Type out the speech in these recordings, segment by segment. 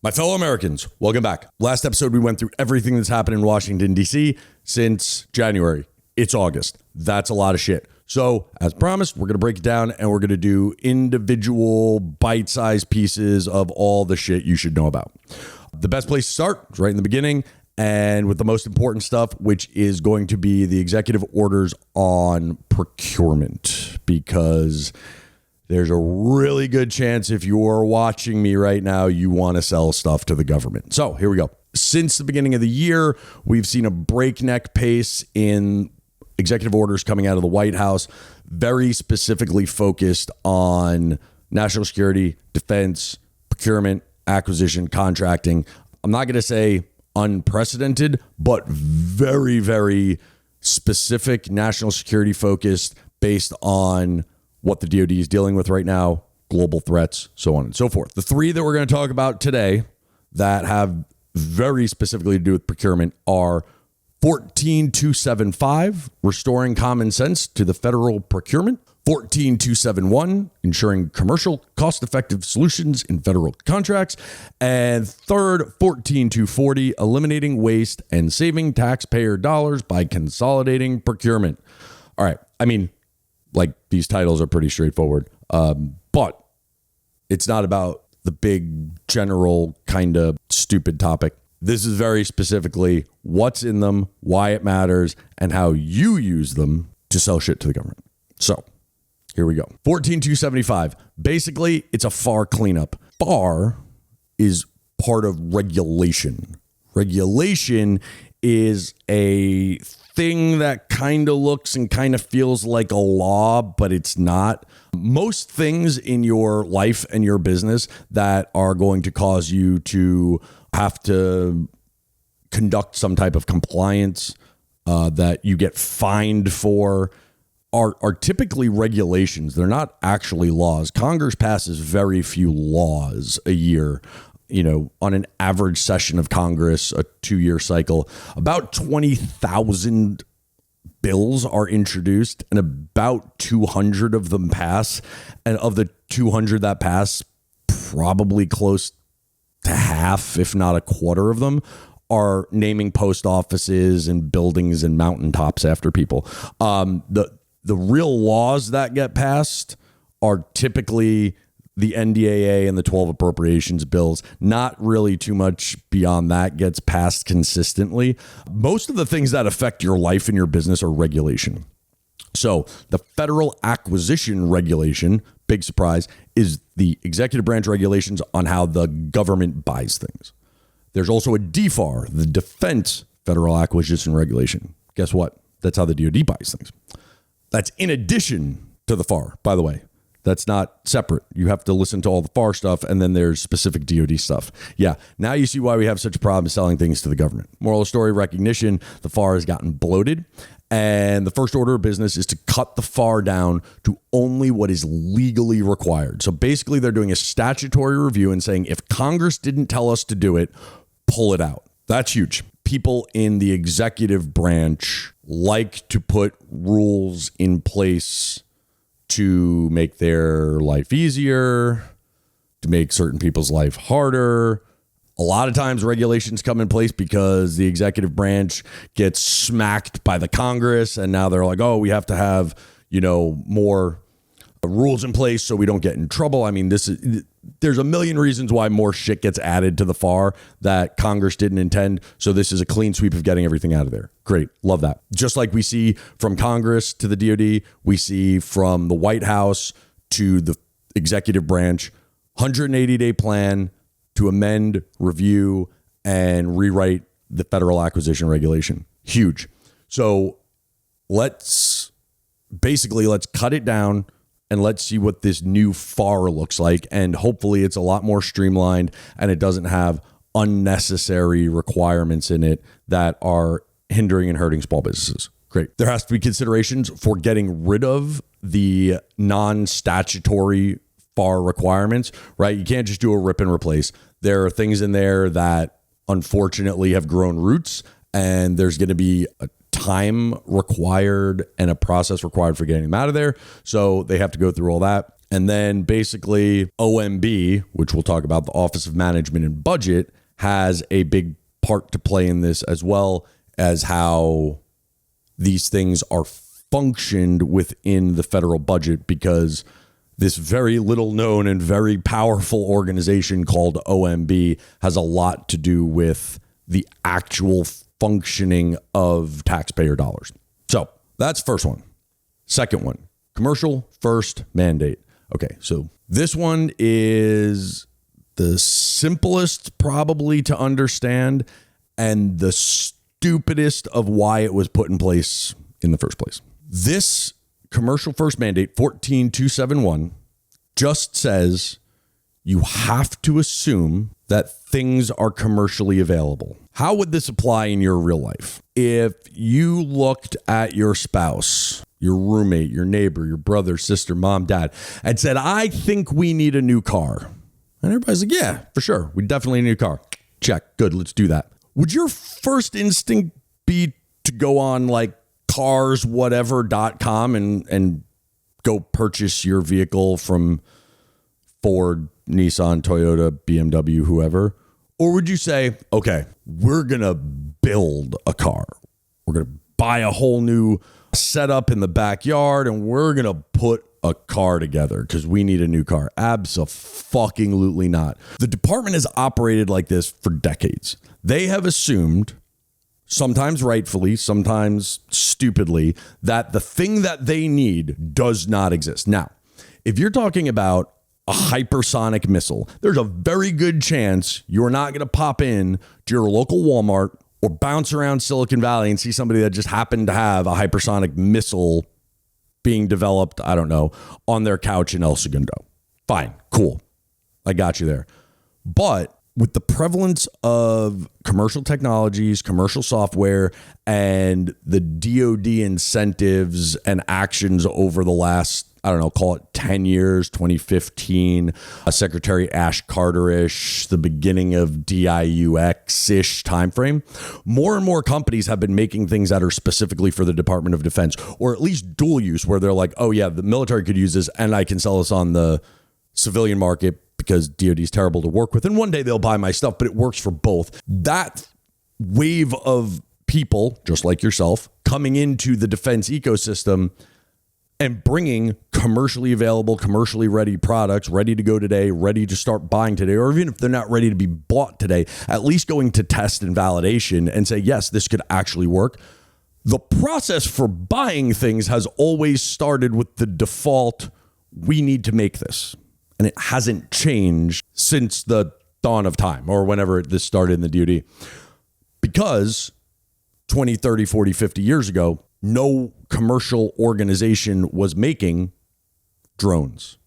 My fellow Americans, welcome back. Last episode, we went through everything that's happened in Washington, D.C. since January. It's August. That's a lot of shit. So, as promised, we're going to break it down and we're going to do individual bite-sized pieces of all the shit you should know about. The best place to start is right in the beginning and with the most important stuff, which is going to be the executive orders on procurement, because there's a really good chance if you're watching me right now, you want to sell stuff to the government. So here we go. Since the beginning of the year, we've seen a breakneck pace in executive orders coming out of the White House, very specifically focused on national security, defense, procurement, acquisition, contracting. I'm not going to say unprecedented, but very, very specific national security focused based on what the DoD is dealing with right now, global threats, so on and so forth. The three that we're going to talk about today that have very specifically to do with procurement are 14275, restoring common sense to the federal procurement; 14271, ensuring commercial cost-effective solutions in federal contracts; and third, 14240, eliminating waste and saving taxpayer dollars by consolidating procurement. All right. I mean, like, these titles are pretty straightforward, but it's not about the big general kind of stupid topic. This is very specifically what's in them, why it matters, and how you use them to sell shit to the government. So here we go. 14275. Basically, it's a FAR cleanup. FAR is part of regulation. Regulation is a thing that kind of looks and kind of feels like a law, but it's not. Most things in your life and your business that are going to cause you to have to conduct some type of compliance that you get fined for are typically regulations. They're not actually laws. Congress passes very few laws a year. You know, on an average session of Congress, a 2-year cycle, about 20,000 bills are introduced and about 200 of them pass. And of the 200 that pass, probably close to half, if not a quarter of them, are naming post offices and buildings and mountaintops after people. The real laws that get passed are typically the NDAA and the 12 appropriations bills. Not really too much beyond that gets passed consistently. Most of the things that affect your life and your business are regulation. So the federal acquisition regulation, big surprise, is the executive branch regulations on how the government buys things. There's also a DFAR, the Defense Federal Acquisition Regulation. Guess what? That's how the DoD buys things. That's in addition to the FAR, by the way. That's not separate. You have to listen to all the FAR stuff, and then there's specific DoD stuff. Yeah, now you see why we have such a problem selling things to the government. Moral of the story, recognition, the FAR has gotten bloated, and the first order of business is to cut the FAR down to only what is legally required. So basically, they're doing a statutory review and saying, if Congress didn't tell us to do it, pull it out. That's huge. People in the executive branch like to put rules in place to make their life easier, to make certain people's life harder. A lot of times regulations come in place because the executive branch gets smacked by the Congress, and now they're like, oh, we have to have, more rules in place so we don't get in trouble. I mean, there's a million reasons why more shit gets added to the FAR that Congress didn't intend. So this is a clean sweep of getting everything out of there. Great. Love that. Just like we see from Congress to the DoD, we see from the White House to the executive branch, 180-day plan to amend, review, and rewrite the federal acquisition regulation. Huge. So let's cut it down and let's see what this new FAR looks like. And hopefully it's a lot more streamlined and it doesn't have unnecessary requirements in it that are hindering and hurting small businesses. Great. There has to be considerations for getting rid of the non-statutory FAR requirements, right? You can't just do a rip and replace. There are things in there that unfortunately have grown roots, and there's going to be a time required and a process required for getting them out of there. So they have to go through all that. And then basically OMB, which we'll talk about, the Office of Management and Budget, has a big part to play in this, as well as how these things are functioned within the federal budget, because this very little known and very powerful organization called OMB has a lot to do with the actual functioning of taxpayer dollars. So that's first one. Second one, commercial first mandate. Okay, so this one is the simplest probably to understand and the stupidest of why it was put in place in the first place. This commercial first mandate 14271 just says you have to assume that things are commercially available. How would this apply in your real life? If you looked at your spouse, your roommate, your neighbor, your brother, sister, mom, dad, and said, I think we need a new car. And everybody's like, yeah, for sure. We definitely need a new car. Check. Good. Let's do that. Would your first instinct be to go on like carswhatever.com and go purchase your vehicle from Ford, Nissan, Toyota, BMW, whoever? Or would you say, okay, we're going to build a car. We're going to buy a whole new setup in the backyard and we're going to put a car together because we need a new car. Abso-fucking-lutely not. The department has operated like this for decades. They have assumed, sometimes rightfully, sometimes stupidly, that the thing that they need does not exist. Now, if you're talking about a hypersonic missile, there's a very good chance you're not going to pop in to your local Walmart or bounce around Silicon Valley and see somebody that just happened to have a hypersonic missile being developed, I don't know, on their couch in El Segundo. Fine, cool. I got you there. But with the prevalence of commercial technologies, commercial software, and the DoD incentives and actions over the last, I don't know, call it 10 years, 2015, Secretary Ash Carter-ish, the beginning of DIUX-ish timeframe, more and more companies have been making things that are specifically for the Department of Defense, or at least dual use, where they're like, oh yeah, the military could use this and I can sell this on the civilian market because DoD is terrible to work with. And one day they'll buy my stuff, but it works for both. That wave of people, just like yourself, coming into the defense ecosystem and bringing commercially available, commercially ready products, ready to go today, ready to start buying today, or even if they're not ready to be bought today, at least going to test and validation and say, yes, this could actually work. The process for buying things has always started with the default, we need to make this. And it hasn't changed since the dawn of time or whenever this started in the DoD. Because 20, 30, 40, 50 years ago, no commercial organization was making drones,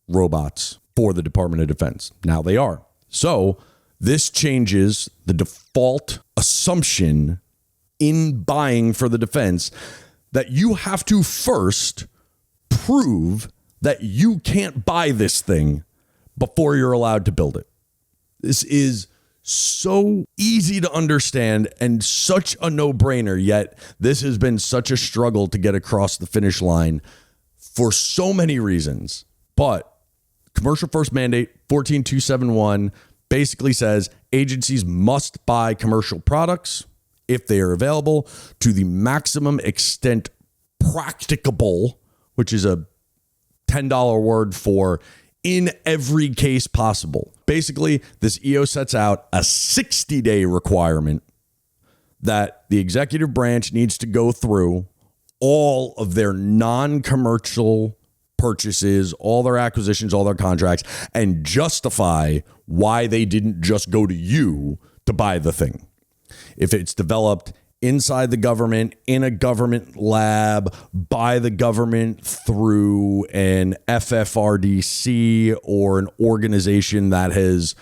robots for the Department of Defense. Now they are. So this changes the default assumption in buying for the defense that you have to first prove that you can't buy this thing before you're allowed to build it. This is so easy to understand and such a no-brainer, yet this has been such a struggle to get across the finish line for so many reasons. But Commercial First Mandate 14271 basically says agencies must buy commercial products if they are available to the maximum extent practicable, which is a $10 word for in every case possible. Basically, this EO sets out a 60-day requirement that the executive branch needs to go through all of their non-commercial purchases, all their acquisitions, all their contracts, and justify why they didn't just go to you to buy the thing. If it's developed inside the government, in a government lab, by the government through an FFRDC or an organization that has,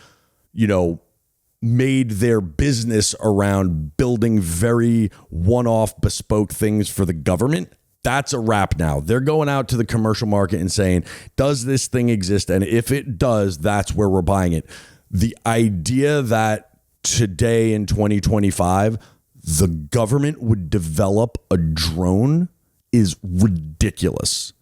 made their business around building very one-off bespoke things for the government, that's a wrap now. They're going out to the commercial market and saying, does this thing exist? And if it does, that's where we're buying it. The idea that today in 2025, the government would develop a drone is ridiculous.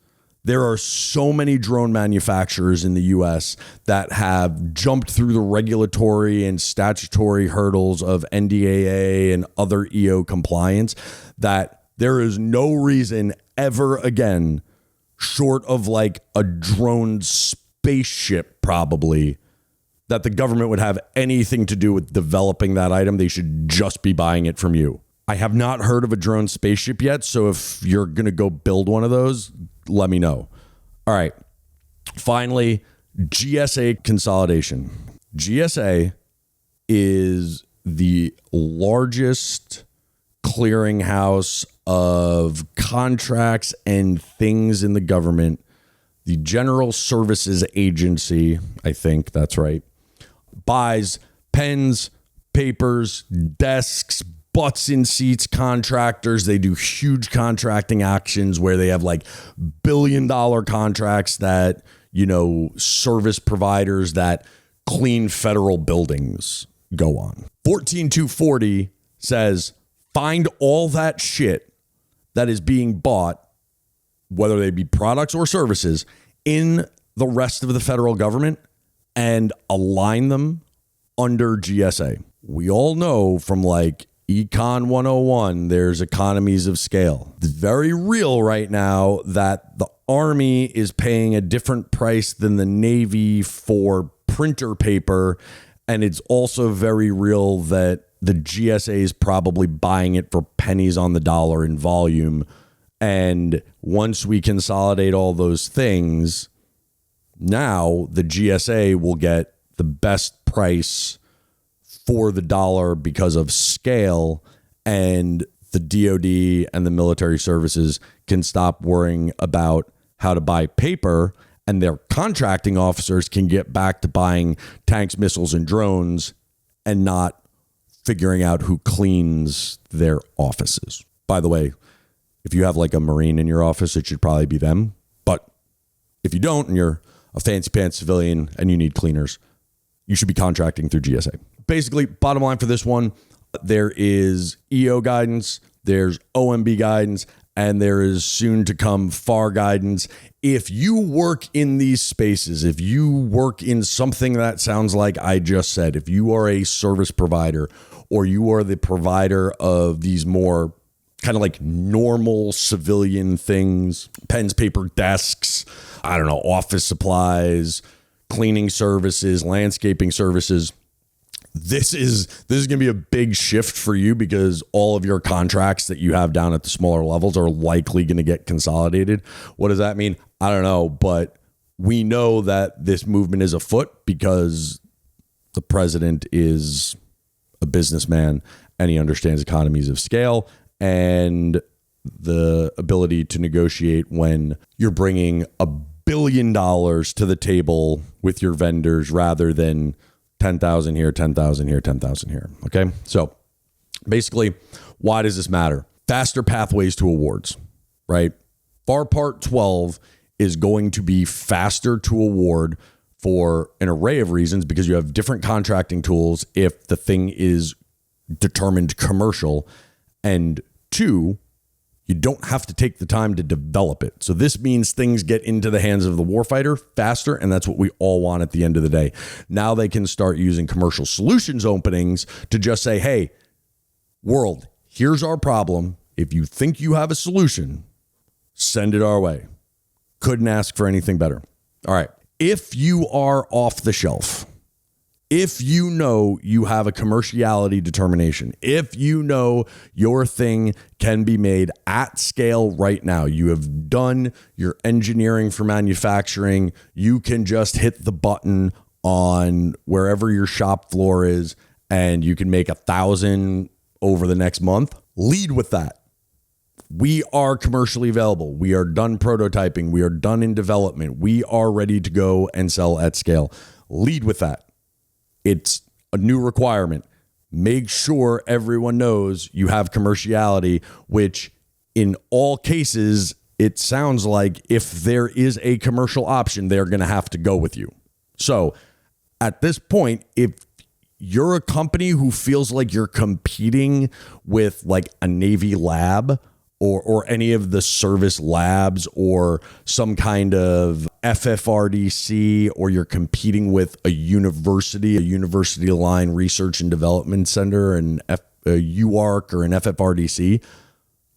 There are so many drone manufacturers in the US that have jumped through the regulatory and statutory hurdles of NDAA and other EO compliance that there is no reason ever again, short of like a drone spaceship probably, that the government would have anything to do with developing that item. They should just be buying it from you. I have not heard of a drone spaceship yet, so if you're going to go build one of those, let me know. All right. Finally, GSA consolidation. GSA is the largest clearinghouse of contracts and things in the government. The General Services Agency, I think that's right, buys pens, papers, desks, butts in seats contractors. They do huge contracting actions where they have like billion-dollar contracts that, you know, service providers that clean federal buildings go on. 14240 says find all that shit that is being bought, whether they be products or services, in the rest of the federal government and align them under GSA. We all know from like Econ 101, there's economies of scale. It's very real right now that the Army is paying a different price than the Navy for printer paper. And it's also very real that the GSA is probably buying it for pennies on the dollar in volume. And once we consolidate all those things, now the GSA will get the best price for the dollar because of scale, and the DoD and the military services can stop worrying about how to buy paper, and their contracting officers can get back to buying tanks, missiles, and drones and not figuring out who cleans their offices. By the way, if you have like a Marine in your office, it should probably be them. But if you don't, and you're a fancy pants civilian and you need cleaners, you should be contracting through GSA. Basically, bottom line for this one, there is EO guidance, there's OMB guidance, and there is soon to come FAR guidance. If you work in these spaces, if you work in something that sounds like I just said, if you are a service provider or you are the provider of these more kind of like normal civilian things, pens, paper, desks, I don't know, office supplies, cleaning services, landscaping services, this is going to be a big shift for you because all of your contracts that you have down at the smaller levels are likely going to get consolidated. What does that mean? I don't know, but we know that this movement is afoot because the president is a businessman and he understands economies of scale and the ability to negotiate when you're bringing $1 billion to the table with your vendors rather than 10,000 here, 10,000 here, 10,000 here. Okay. So basically, why does this matter? Faster pathways to awards, right? FAR Part 12 is going to be faster to award for an array of reasons because you have different contracting tools if the thing is determined commercial. And two, you don't have to take the time to develop it. So this means things get into the hands of the warfighter faster, and that's what we all want at the end of the day. Now they can start using commercial solutions openings to just say, hey, world, here's our problem. If you think you have a solution, send it our way. Couldn't ask for anything better. All right. If you are off the shelf, if you know you have a commerciality determination, if you know your thing can be made at scale right now, you have done your engineering for manufacturing, you can just hit the button on wherever your shop floor is and you can make 1,000 over the next month, lead with that. We are commercially available. We are done prototyping. We are done in development. We are ready to go and sell at scale. Lead with that. It's a new requirement. Make sure everyone knows you have commerciality, which in all cases, it sounds like if there is a commercial option, they're going to have to go with you. So at this point, if you're a company who feels like you're competing with like a Navy lab or any of the service labs or some kind of FFRDC, or you're competing with a university aligned research and development center, and a UARC or an FFRDC,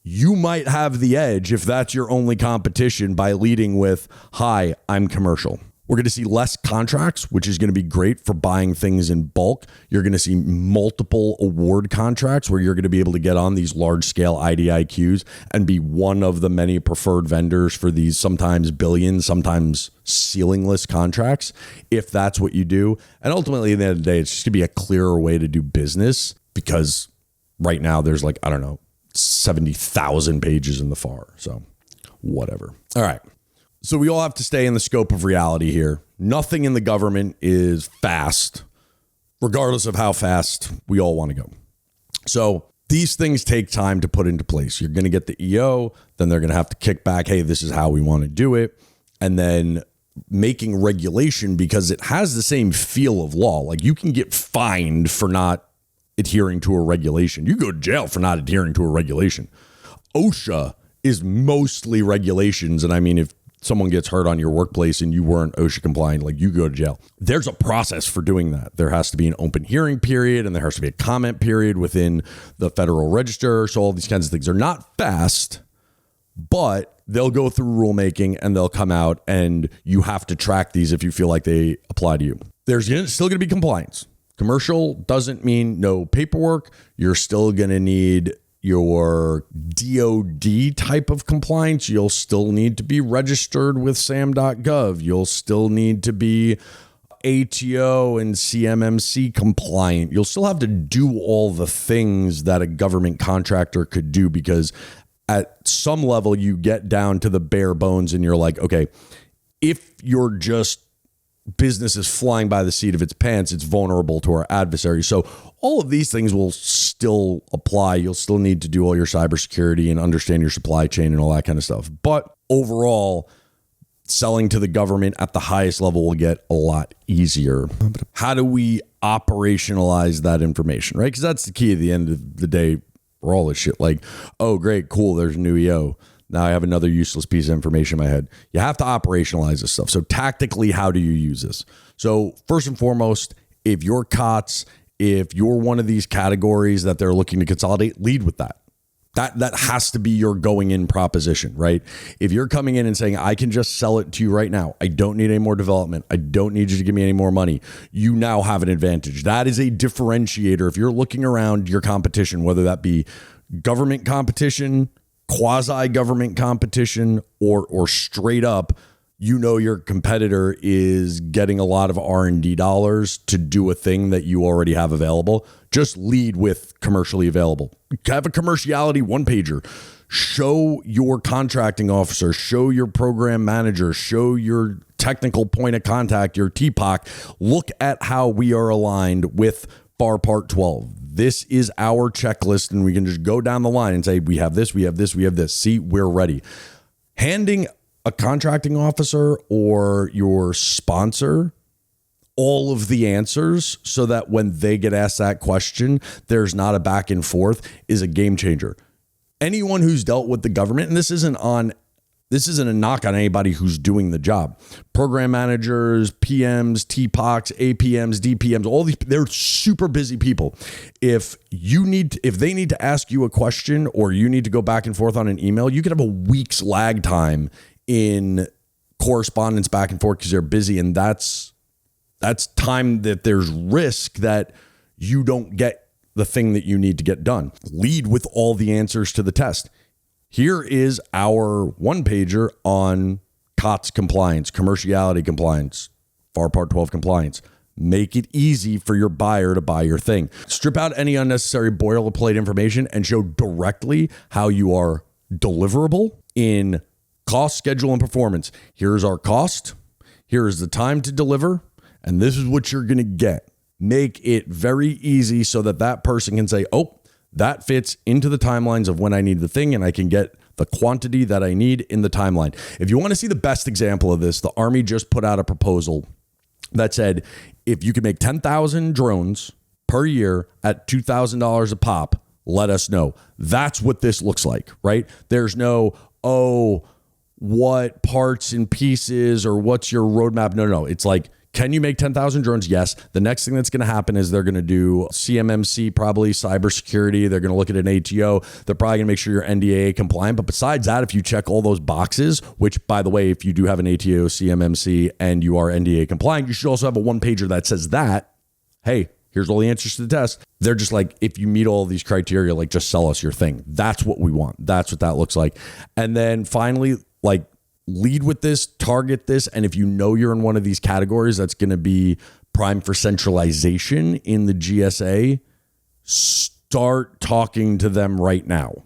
you might have the edge if that's your only competition by leading with, hi, I'm commercial. We're going to see less contracts, which is going to be great for buying things in bulk. You're going to see multiple award contracts where you're going to be able to get on these large scale IDIQs and be one of the many preferred vendors for these sometimes billion, sometimes ceilingless contracts, if that's what you do. And ultimately, at the end of the day, it's just going to be a clearer way to do business, because right now there's 70,000 pages in the FAR. So whatever. All right. So we all have to stay in the scope of reality here. Nothing in the government is fast, regardless of how fast we all want to go. So these things take time to put into place. You're going to get the EO, then they're going to have to kick back, hey, this is how we want to do it. And then making regulation, because it has the same feel of law. Like, you can get fined for not adhering to a regulation. You go to jail for not adhering to a regulation. OSHA is mostly regulations. And I mean, if someone gets hurt on your workplace and you weren't OSHA compliant, you go to jail. There's a process for doing that. There has to be an open hearing period, and there has to be a comment period within the Federal Register. So all these kinds of things are not fast, but they'll go through rulemaking and they'll come out, and you have to track these if you feel like they apply to you. There's still going to be compliance. Commercial doesn't mean no paperwork. You're still going to need your DOD type of compliance. You'll still need to be registered with SAM.gov. You'll still need to be ATO and CMMC compliant. You'll still have to do all the things that a government contractor could do, because at some level you get down to the bare bones and you're like, okay, if you're just business is flying by the seat of its pants, it's vulnerable to our adversaries. So all of these things will still apply. You'll still need to do all your cybersecurity and understand your supply chain and all that kind of stuff. But overall, selling to the government at the highest level will get a lot easier. How do we operationalize that information, right? Because that's the key at the end of the day for all this shit. Oh, great, cool, there's a new EO. Now I have another useless piece of information in my head. You have to operationalize this stuff. So tactically, how do you use this? So first and foremost, if you're COTS, if you're one of these categories that they're looking to consolidate, lead with that. That has to be your going in proposition, right? If you're coming in and saying, I can just sell it to you right now, I don't need any more development, I don't need you to give me any more money, you now have an advantage. That is a differentiator. If you're looking around your competition, whether that be government competition, quasi-government competition, or straight up, your competitor is getting a lot of R&D dollars to do a thing that you already have available, just lead with commercially available. Have a commerciality one-pager. Show your contracting officer, show your program manager, show your technical point of contact, your TPOC. Look at how we are aligned with FAR Part 12. This is our checklist, and we can just go down the line and say, we have this, we have this, we have this. See, we're ready. Handing a contracting officer or your sponsor all of the answers so that when they get asked that question, there's not a back and forth, is a game changer. Anyone who's dealt with the government, and this isn't a knock on anybody who's doing the job. Program managers, PMs, TPOCs, APMs, DPMs, all these, they're super busy people. If they need to ask you a question, or you need to go back and forth on an email, you could have a week's lag time in correspondence back and forth because they're busy. And that's time that there's risk that you don't get the thing that you need to get done. Lead with all the answers to the test. Here is our one-pager on COTS compliance, commerciality compliance, FAR Part 12 compliance. Make it easy for your buyer to buy your thing. Strip out any unnecessary boilerplate information and show directly how you are deliverable in cost, schedule, and performance. Here's our cost. Here is the time to deliver. And this is what you're going to get. Make it very easy so that person can say, oh, that fits into the timelines of when I need the thing, and I can get the quantity that I need in the timeline. If you want to see the best example of this, the Army just put out a proposal that said, if you could make 10,000 drones per year at $2,000 a pop, let us know. That's what this looks like, right? There's no, what parts and pieces or what's your roadmap? No. It's like, can you make 10,000 drones? Yes. The next thing that's going to happen is they're going to do CMMC, probably cybersecurity. They're going to look at an ATO. They're probably going to make sure you're NDAA compliant. But besides that, if you check all those boxes, which by the way, if you do have an ATO, CMMC, and you are NDAA compliant, you should also have a one pager that says that, hey, here's all the answers to the test. They're just like, if you meet all of these criteria, like just sell us your thing. That's what we want. That's what that looks like. And then finally, like, lead with this, target this. And if you know you're in one of these categories that's going to be prime for centralization in the GSA, start talking to them right now,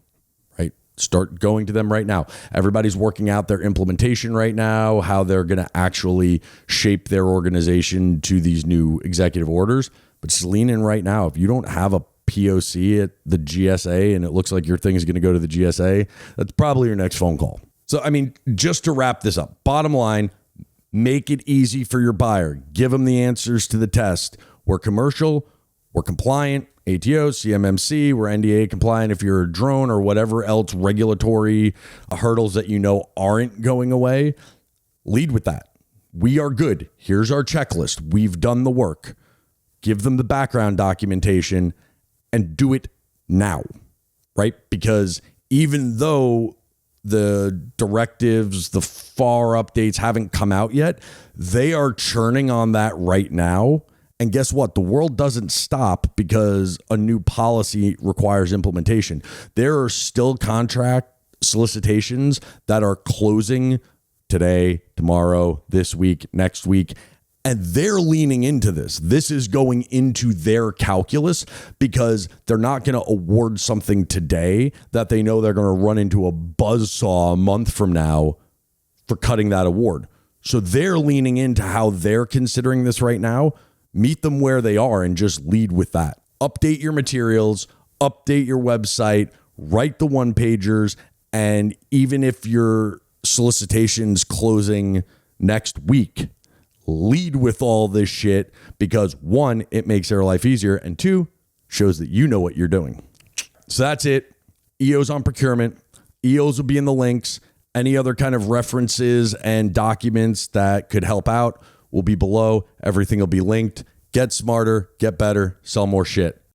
right? Start going to them right now. Everybody's working out their implementation right now, how they're going to actually shape their organization to these new executive orders. But just lean in right now. If you don't have a POC at the GSA and it looks like your thing is going to go to the GSA, that's probably your next phone call. So, I mean, just to wrap this up, bottom line, make it easy for your buyer. Give them the answers to the test. We're commercial, we're compliant, ATO, CMMC, we're NDA compliant if you're a drone or whatever else regulatory hurdles that you know aren't going away. Lead with that. We are good. Here's our checklist. We've done the work. Give them the background documentation and do it now, right? Because even though the directives, the FAR updates haven't come out yet, they are churning on that right now. And guess what? The world doesn't stop because a new policy requires implementation. There are still contract solicitations that are closing today, tomorrow, this week, next week. And they're leaning into this. This is going into their calculus because they're not going to award something today that they know they're going to run into a buzzsaw a month from now for cutting that award. So they're leaning into how they're considering this right now. Meet them where they are and just lead with that. Update your materials, update your website, write the one pagers. And even if your solicitation's closing next week, lead with all this shit because one, it makes their life easier, and two, shows that you know what you're doing. So that's it. EO's on procurement. EOs will be in the links. Any other kind of references and documents that could help out will be below. Everything will be linked. Get smarter, get better, sell more shit.